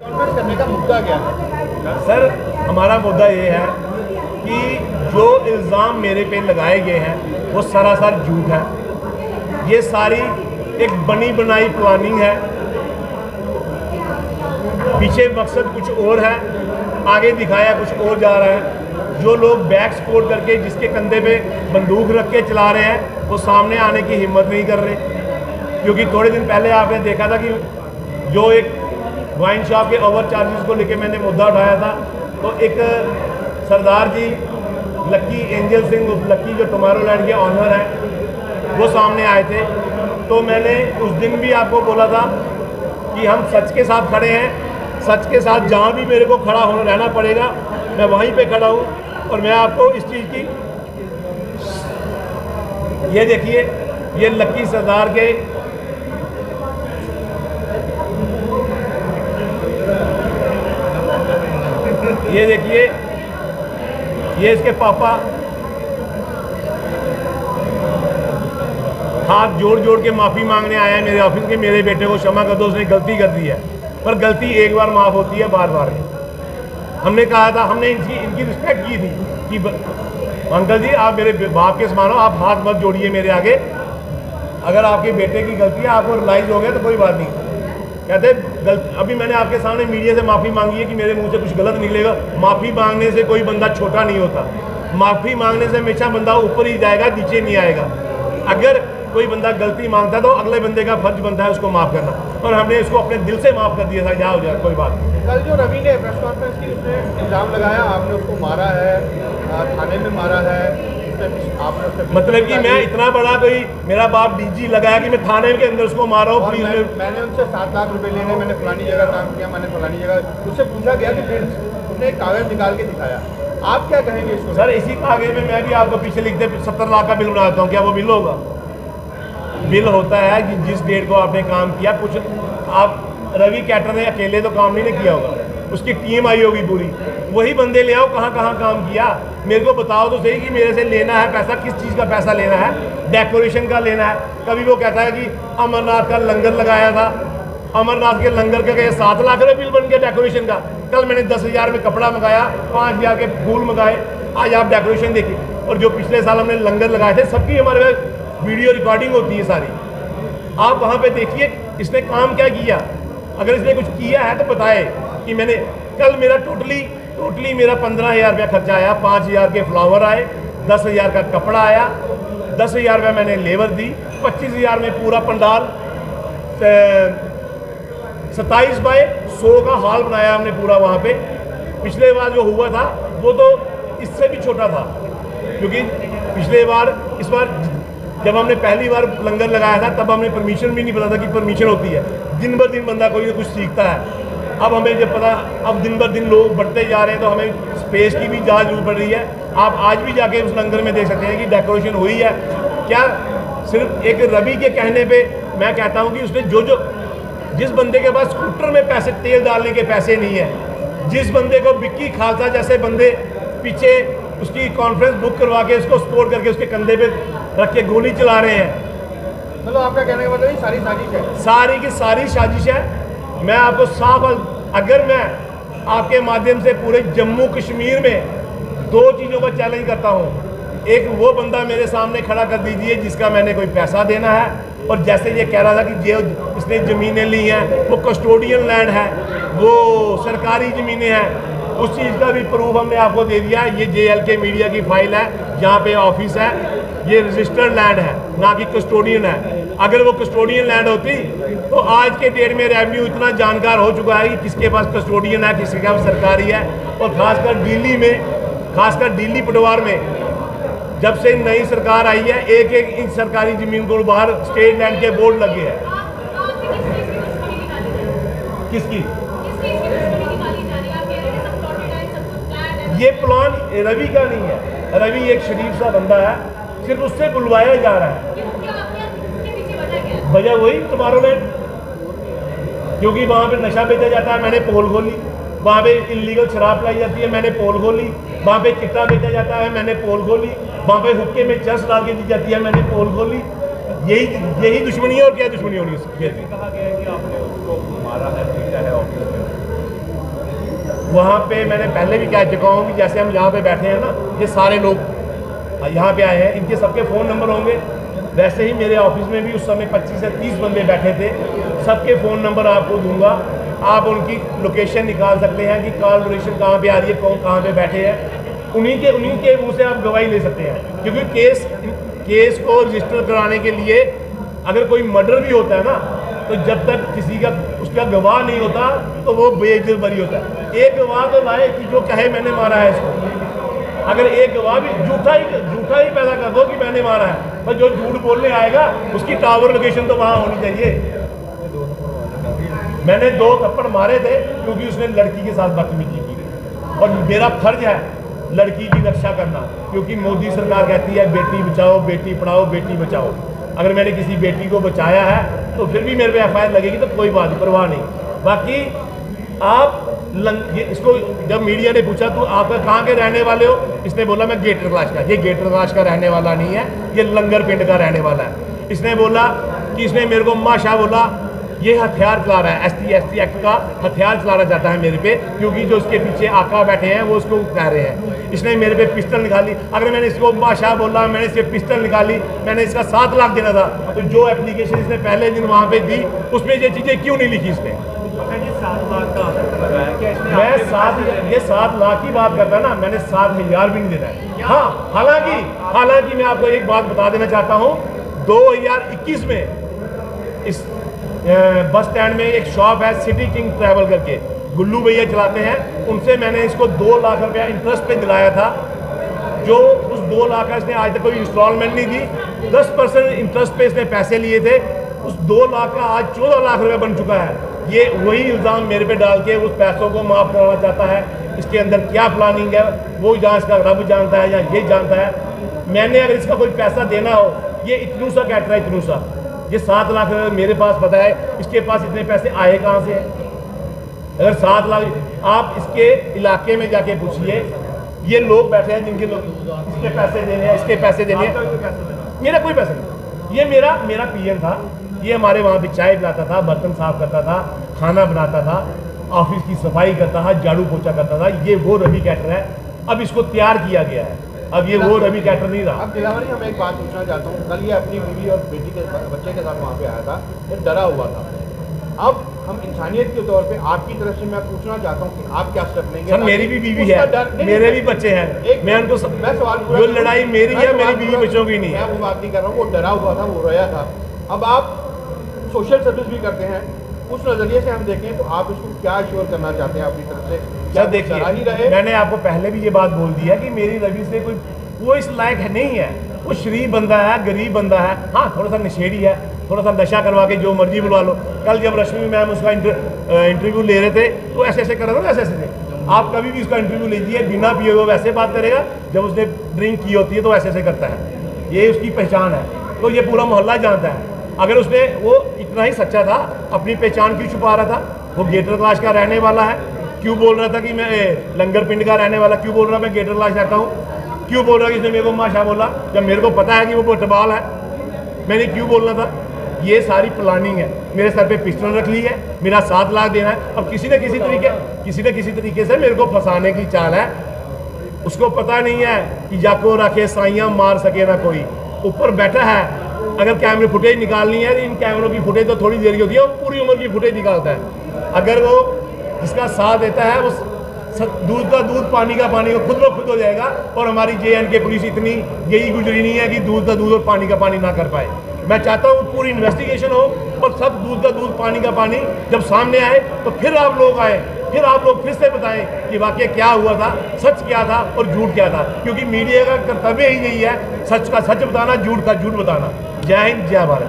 Conference करने का मुद्दा क्या है? सर, हमारा मुद्दा ये है कि जो इल्ज़ाम मेरे पे लगाए गए हैं वो सरासर झूठ है। ये सारी एक बनी बनाई प्लानिंग है, पीछे मकसद कुछ और है, आगे दिखाया कुछ और जा रहा है। जो लोग बैक सपोर्ट करके जिसके कंधे पे बंदूक रख के चला रहे हैं वो सामने आने की हिम्मत नहीं कर रहे। क्योंकि थोड़े दिन पहले आपने देखा था कि जो एक वाइन शॉप के ओवर चार्जेस को लेके मैंने मुद्दा उठाया था, तो एक सरदार जी लक्की एंजल सिंह, लक्की जो टुमारोलैंड के ऑनर हैं, वो सामने आए थे। तो मैंने उस दिन भी आपको बोला था कि हम सच के साथ खड़े हैं, सच के साथ जहाँ भी मेरे को खड़ा होना रहना पड़ेगा मैं वहीं पे खड़ा हूँ। और मैं आपको इस चीज़ की, ये देखिए, ये लक्की सरदार के ये देखिए, ये इसके पापा हाथ जोड़ जोड़ के माफ़ी मांगने आए हैं मेरे ऑफिस के, मेरे बेटे को क्षमा कर दो, उसने गलती कर दी है। पर गलती एक बार माफ़ होती है, बार बार नहीं। हमने कहा था, हमने इनकी रिस्पेक्ट की थी कि अंकल जी आप मेरे बाप के समान हो, आप हाथ मत जोड़िए मेरे आगे। अगर आपके बेटे की गलती है, आपको रियलाइज़ हो गया तो कोई बात नहीं। कहते अभी मैंने आपके सामने मीडिया से माफ़ी मांगी है कि मेरे मुंह से कुछ गलत निकलेगा। माफ़ी मांगने से कोई बंदा छोटा नहीं होता, माफ़ी मांगने से हमेशा बंदा ऊपर ही जाएगा, नीचे नहीं आएगा। अगर कोई बंदा गलती मांगता है तो अगले बंदे का फर्ज बनता है उसको माफ़ करना, और हमने इसको अपने दिल से माफ़ कर दिया था। जा हो जाए, कोई बात नहीं। कल जो रवि ने प्रेस कॉन्फ्रेंस की, उसने इल्ज़ाम लगाया आपने उसको मारा है, थाने में मारा है, आपने उससे मतलब कि मैं इतना बड़ा कोई मेरा बाप डीजी लगाया कि मैं थाने के अंदर उसको मारा हूँ। पुलिस में मैंने उनसे 7 लाख रुपए लेने, मैंने फलानी जगह काम किया, मैंने फलानी जगह, उससे पूछा गया कि फिर उसने एक कागज़ निकाल के दिखाया। आप क्या कहेंगे इसको? सर, इसी कागज़ में मैं भी आपको पीछे लिखते 70 लाख का बिल बनाता हूँ। क्या वो बिल होगा? बिल होता है कि जिस डेट को आपने काम किया। कुछ आप रवि कैटर ने अकेले तो काम नहीं किया होगा, उसकी टीम आई होगी पूरी, वही बंदे ले आओ, कहाँ कहाँ काम किया मेरे को बताओ तो सही कि मेरे से लेना है पैसा, किस चीज़ का पैसा लेना है, डेकोरेशन का लेना है। कभी वो कहता है कि अमरनाथ का लंगर लगाया था, अमरनाथ के लंगर का 7 लाख रुपये बिल बन गया डेकोरेशन का। कल मैंने 10,000 में कपड़ा मंगाया, 5,000 के फूल मंगाए, आज आप डेकोरेशन देखिए। और जो पिछले साल हमने लंगर लगाए थे, सबकी हमारे पास वीडियो रिकॉर्डिंग होती है सारी, आप वहाँ पे देखिए इसने काम क्या किया। अगर इसने कुछ किया है तो बताए कि मैंने कल मेरा टोटली मेरा 15,000 रुपया खर्चा आया, 5,000 के फ्लावर आए, 10,000 का कपड़ा आया, 10,000 रुपया मैंने लेबर दी, 25,000 में पूरा पंडाल 27 बाय 100 का हॉल बनाया हमने पूरा वहाँ पे। पिछले बार जो हुआ था वो तो इससे भी छोटा था, क्योंकि पिछले बार, इस बार जब हमने पहली बार लंगर लगाया था तब हमने परमिशन भी नहीं पता था कि परमिशन होती है। दिन ब दिन बंदा कोई ना कुछ सीखता है। अब हमें जब पता, अब दिन ब दिन लोग बढ़ते जा रहे हैं तो हमें स्पेस की भी जांच जरूर पड़ रही है। आप आज भी जाके उस लंगर में देख सकते हैं कि डेकोरेशन हुई है क्या। सिर्फ एक रवि के कहने पे मैं कहता हूँ कि उसने जिस बंदे के पास स्कूटर में पैसे, तेल डालने के पैसे नहीं है, जिस बंदे को विक्की खालसा जैसे बंदे पीछे उसकी कॉन्फ्रेंस बुक करवा के उसको सपोर्ट करके उसके कंधे पे रख के गोली चला रहे हैं, मतलब आपका कहने का मतलब सारी साजिश है, सारी की सारी साजिश है। मैं आपको साफ, अगर मैं आपके माध्यम से पूरे जम्मू कश्मीर में 2 चीज़ों का चैलेंज करता हूँ, एक वो बंदा मेरे सामने खड़ा कर दीजिए जिसका मैंने कोई पैसा देना है, और जैसे ये कह रहा था कि जो इसने ज़मीनें ली हैं वो कस्टोडियन लैंड है, वो सरकारी ज़मीनें हैं, उस चीज़ का भी प्रूफ हमने आपको दे दिया। ये JLK मीडिया की फाइल है, जहाँ पे ऑफिस है, ये रजिस्टर्ड लैंड है, ना कि कस्टोडियन है। अगर वो कस्टोडियन लैंड होती तो आज के डेट में रेवेन्यू इतना जानकार हो चुका है कि किसके पास कस्टोडियन है, किसके पास सरकारी है। और खासकर दिल्ली में, खासकर दिल्ली पटवार में जब से नई सरकार आई है, 1-1 इंच सरकारी जमीन को बाहर स्टेट लैंड के बोर्ड लगे हैं। किसकी? ये प्लान रवि का नहीं है। रवि एक शरीफ सा बंदा है, सिर्फ उससे बुलवाया जा रहा है। वजह वही टुमारोलैंड, क्योंकि वहाँ पे नशा बेचा जाता है, मैंने पोल खोली। वहाँ पे इलीगल शराब पिलाई जाती है, मैंने पोल खोली। वहाँ पे चिट्टा बेचा जाता है, मैंने पोल खोली। वहाँ पे हुक्के में चर्च डाल के दी जाती है, मैंने पोल खोली। यही दुश्मनी है, और क्या दुश्मनी होनी है। कहा गया है कि आपने उसको मारा है, पीटा है ऑफिस में। वहाँ पे मैंने पहले भी कह चुका हूँ कि जैसे हम यहाँ पे बैठे हैं ना, ये सारे लोग यहाँ पे आए हैं, इनके सबके फ़ोन नंबर होंगे। वैसे ही मेरे ऑफिस में भी उस समय 25 से 30 बंदे बैठे थे, सबके फ़ोन नंबर आपको दूंगा। आप उनकी लोकेशन निकाल सकते हैं कि कॉल ड्यूरेशन कहाँ पे आ रही है, कौन कहाँ पे बैठे हैं, उन्हीं के मुँह से आप गवाही ले सकते हैं। क्योंकि केस को रजिस्टर कराने के लिए अगर कोई मर्डर भी होता है ना, तो जब तक किसी का उसका गवाह नहीं होता तो वो बेइज्जत बरी होता है। एक गवाह तो लाए कि जो कहे मैंने मारा है इसको। अगर एक गवाह भी झूठा ही पैदा कर दो कि मैंने मारा है, पर जो झूठ बोलने आएगा उसकी टावर लोकेशन तो वहाँ होनी चाहिए। मैंने 2 थप्पड़ मारे थे क्योंकि उसने लड़की के साथ बदतमीजी की, और मेरा फर्ज है लड़की की रक्षा करना, क्योंकि मोदी सरकार कहती है बेटी बचाओ, बेटी पढ़ाओ, बेटी बचाओ। अगर मैंने किसी बेटी को बचाया है तो फिर भी मेरे पे FIR लगेगी तो कोई बात नहीं, परवाह नहीं। बाकी आप इसको जब मीडिया ने पूछा तो आप कहाँ के रहने वाले हो, इसने बोला मैं गेटर क्लास का। ये गेटर क्लास का रहने वाला नहीं है, ये लंगर पिंड का रहने वाला है। इसने बोला कि इसने मेरे को माशा बोला ये हथियार चला रहा है, ST एक्ट का हथियार चलाना चाहता है मेरे पे, क्योंकि जो उसके पीछे आका बैठे हैं वो उसको कह रहे हैं। इसने मेरे पे पिस्टल निकाली। अगर मैंने इसको माशा बोला, मैंने इससे पिस्टल निकाली, मैंने इसका 7 लाख देना था, तो जो एप्लीकेशन इसने पहले दिन वहाँ पे दी उसमें ये चीज़ें क्यों नहीं लिखी इसने? ये 7 लाख की बात करता है ना, मैंने 7,000 भी नहीं देना है। हाँ, हालांकि मैं आपको एक बात बता देना चाहता हूँ, 2021 में इस बस स्टैंड में एक शॉप है सिटी किंग ट्रैवल करके, गुल्लू भैया चलाते हैं, उनसे मैंने इसको 2 लाख रुपया इंटरेस्ट पे दिलाया था। जो उस 2 लाख का इसने आज तक कोई इंस्टॉलमेंट नहीं दी, 10% इंटरेस्ट पे इसने पैसे लिए थे। उस 2 लाख का आज 14 लाख रुपया बन चुका है। ये वही इल्ज़ाम मेरे पे डाल के उस पैसों को माफ़ कराना चाहता है। इसके अंदर क्या प्लानिंग है वो जहाँ इसका रब जानता है या ये जानता है। मैंने अगर इसका कोई पैसा देना हो, ये इतनू सा कहता है, इतनू सा, ये 7 लाख मेरे पास पता है, इसके पास इतने पैसे आए कहाँ से? अगर 7 लाख आप इसके इलाके में जाके पूछिए, ये लोग बैठे हैं जिनके लोग इसके पैसे देने हैं, इसके पैसे देने हैं। मेरा कोई पैसा नहीं, ये मेरा PM था। ये हमारे वहाँ पे चाय पिलाता था, बर्तन साफ करता था, खाना बनाता था, ऑफिस की सफाई करता था, झाड़ू पोछा करता था। ये वो रवि कैटर है, अब इसको तैयार किया गया है, अब ये वो रवि कैटर नहीं रहा। अब दिलावर जी, मैं एक बात पूछना चाहता हूँ। कल ये अपनी बीवी और बेटी के बच्चे के साथ वहाँ पे आया था, ये डरा हुआ था। अब हम इंसानियत के तौर पे आपकी तरफ से मैं पूछना चाहता हूँ कि आप क्या स्टेप लेंगे? सर, मेरी भी बीवी है, मेरे भी बच्चे हैं, मैं उनको मैं सवाल, जो लड़ाई मेरी है, मेरी बीवी बच्चों की नहीं है। मैं वो बात नहीं कर रहा हूँ, वो डरा हुआ था, वो रोया था। अब आप सोशल सर्विस भी करते हैं, उस नज़रिए से हम देखें तो आप इसको क्या श्योर करना चाहते हैं अपनी तरफ से? क्या देखिए, मैंने आपको पहले भी ये बात बोल दी है कि मेरी रवि से कोई वो इस लायक है नहीं है। वो शरीफ बंदा है, गरीब बंदा है, हाँ थोड़ा सा नशेड़ी है, थोड़ा सा नशा करवा के जो मर्जी बुलवा लो। कल जब रश्मि मैम उसका इंटरव्यू ले रहे थे तो ऐसे कर रहे थे, ऐसे आप कभी भी उसका इंटरव्यू लीजिए, बिना पिए हुए वैसे बात करेगा, जब उसने ड्रिंक की होती है तो ऐसे करता है। ये उसकी पहचान है, तो ये पूरा मोहल्ला जानता है। अगर उसने वो इतना ही सच्चा था, अपनी पहचान क्यों छुपा रहा था? वो गेटर क्लास का रहने वाला है, क्यों बोल रहा था कि मैं लंगर पिंड का रहने वाला, क्यों बोल रहा मैं गेटर क्लास रहता हूँ? क्यों बोल रहा कि इसने मेरे को माशा बोला, जब मेरे को पता है कि वो फुटबॉल है? मैंने क्यों बोलना था? ये सारी प्लानिंग है। मेरे सर पे पिस्टल रख ली है, मेरा 7 लाख देना है। अब किसी न किसी तरीके से मेरे को फंसाने की चाल है। उसको पता नहीं है कि जाको रखे साइयाँ मार सके ना कोई। ऊपर बैठा है, अगर कैमरे फुटेज निकालनी है, इन कैमरों की फुटेज तो थोड़ी देर की होती है, वो पूरी उम्र की फुटेज निकालता है। अगर वो जिसका साथ देता है, वो दूध का दूध, पानी का पानी, खुद ब खुद हो जाएगा। और हमारी JNK पुलिस इतनी यही गुजरी नहीं है कि दूध का दूध और पानी का पानी ना कर पाए। मैं चाहता हूँ पूरी इन्वेस्टिगेशन हो और सब दूध का दूध, पानी का पानी जब सामने आए तो फिर आप लोग आए, फिर आप लोग फिर से बताएं कि वाकई क्या हुआ था, सच क्या था और झूठ क्या था। क्योंकि मीडिया का कर्तव्य ही यही है, सच का सच बताना, झूठ का झूठ बताना। जय हिंद, जय भारत।